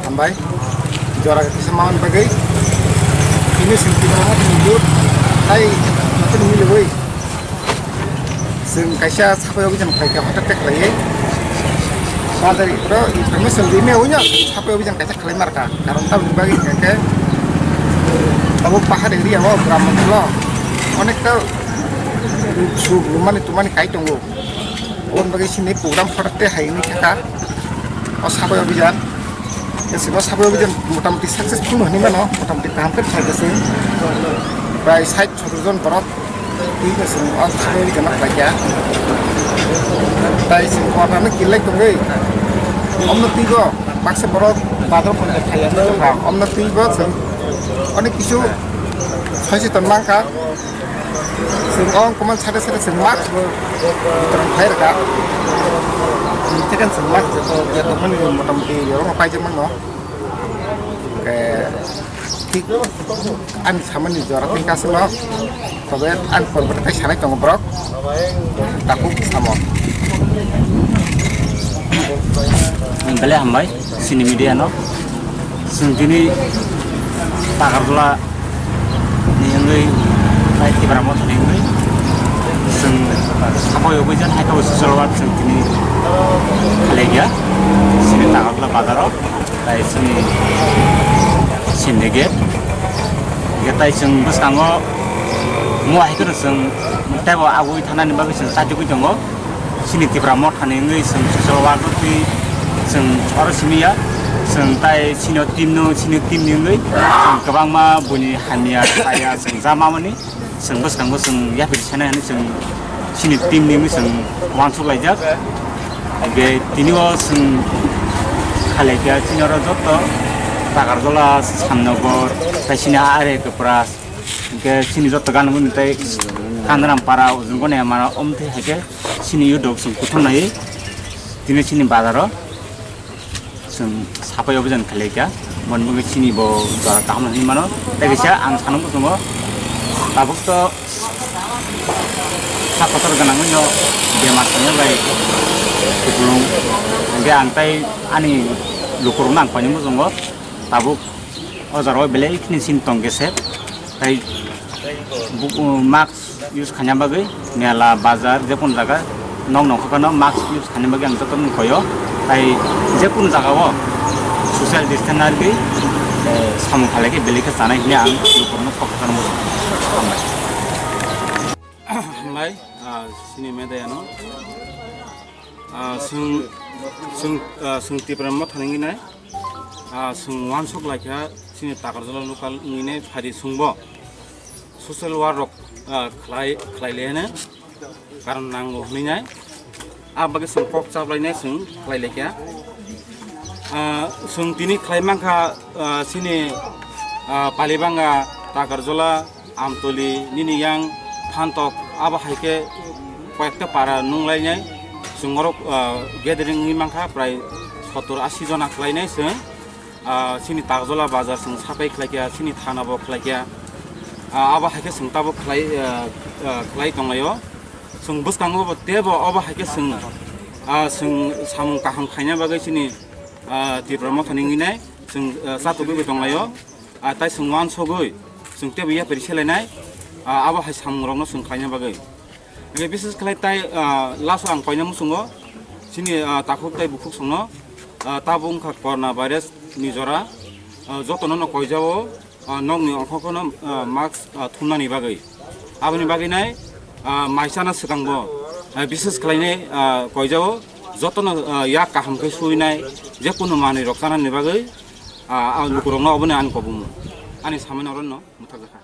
Tambay juara kesamaan bagai ini sentimental hidup ay apa dulu woi sing kaisa sampai jam kaisa hotel tek lagi dari itu kami sendiri punya sampai jam kaisa kelimar kan karena tahu bagi kayak tahu pahar dari yang mau beramal lo onek tahu itu mana kait tunggu on bagi sini program forte hai ini kakak oh sampai jam Sebab sampai begini, mudah-mudahan successful nih mana, mudah-mudahan hampir saja sih. By side solution berat, ini semua sampai begini nak lagi. By semua orang nak kilek tu gay. Nanti go, maksa berat, badan pun ada kaya tu kan. Nanti go, anak kisu, saya tenang kan. Semua orang sada semua, terang kaya kan. Ini kan semua jatuh mana mudah-mudahan orang apa aja mana kayak an sama nih juara tingkat semua kemudian an berarti sana itu ngobrol takut sama beli hambai sini media no sendiri takar pula nih yang naik di berapa tuh nih seng apa ya gue jangan hanya usus selawat sendiri lagi ya sini takar pula padaro kayak sini get kita iseng bus kanggo muah itu seng tapi aku tanah nih bagus seng saja gue jenggo sini di berapa tanah ini seng selawat tuh seng orang sini ya जों ताय सिनो टीमनि जों गोबां मा बुनि हानिया ताया जों जामामोनि जों बसखांबो जों याफिर सानाय हानि जों सिनि टीमनि जों वानसुक लायजाक बे तिनिओ जों खालायखा तिनिओ जत बागारजला सामनगर ताय सिनि आरे कपरास के सिनि जत गानगुन ताय कानराम पारा उजुगने माना अमथे हाके सिनि युदक जों कुथनाय दिनै सिनि बाजाराव जों साफायावबो जों खालायखा मोनबो सिनि बो जरा गाहामनि मानो लोगोसे आं सानबो दङ दाबोथ' साफातर गोनांनि बेमार थानायलाय गुलुं बे आं ताय आंनि लुखुरनो आं पानिबो दङ दाबो अजाराव बेलेखिनि सिनतम गेसे ताय मास्क इउज खालामबागै मेला बाजार जेखुनु जागा नखनो मास्क इउज खालामबागै आं जत नुखयो ताय जेखुनु जागायाव ससियेल डिस्टेन्सआरि सामु खालायखै बेलेखै जानाय होनना आं लुखुरनो फकानो हामबाय सिनि मेदायानो जों तिब्रामआव थानायनाय जों वानसक लायखा सिनि ताकारजला लकाल निने फारि सुंब ससियेल वार्क खालायलायानो कारन नांगौ हनैनाय आबागे जों फक जाब्लायनाय जों खालायलायखा जों दिनै खालायमांखा सिनि पालिबांगा ताकारजला आमतली निनियां फान्टक आबा हायके कयेकटा पारा नुंलायनाय जों गेदारिं मांखा प्राय 70-80 जना खालायनाय जों सिनि ताकारजला बाजार जों साफाय खालायखा सिनि थानाबो खालायखा आबा हायके जों ताबो खालाय दंलायो जों बसखाङो तेबो आबा हायके जों सामु काहां खायना बागै सिनि तिब्रामआव थानायनाय जों जातुबो दंलायो ताय जों वानसगै जों तेबो याफेर सेलायनाय आबा हाय सामुरावनो जों खायना बागै बिशेष खालाय ताय लास्ट आं पायना मुसुङो सिनि ताखुक ताय बुखुक सङो ताबुंखा करना भाइरास निजरा जतनो न कयजावो नगनि अंखखौनो मास्क थुमनानि बागै आबनि बागैनाय माइसाना सिगांबो बिशेष खालायनाय कयजावो जतनो या काहामखै सुइनाय जेकुनु मानि रक्सानानि बागै लुकुरंनो अबने आन कबुमु आनि सामनावरनो मुथागखा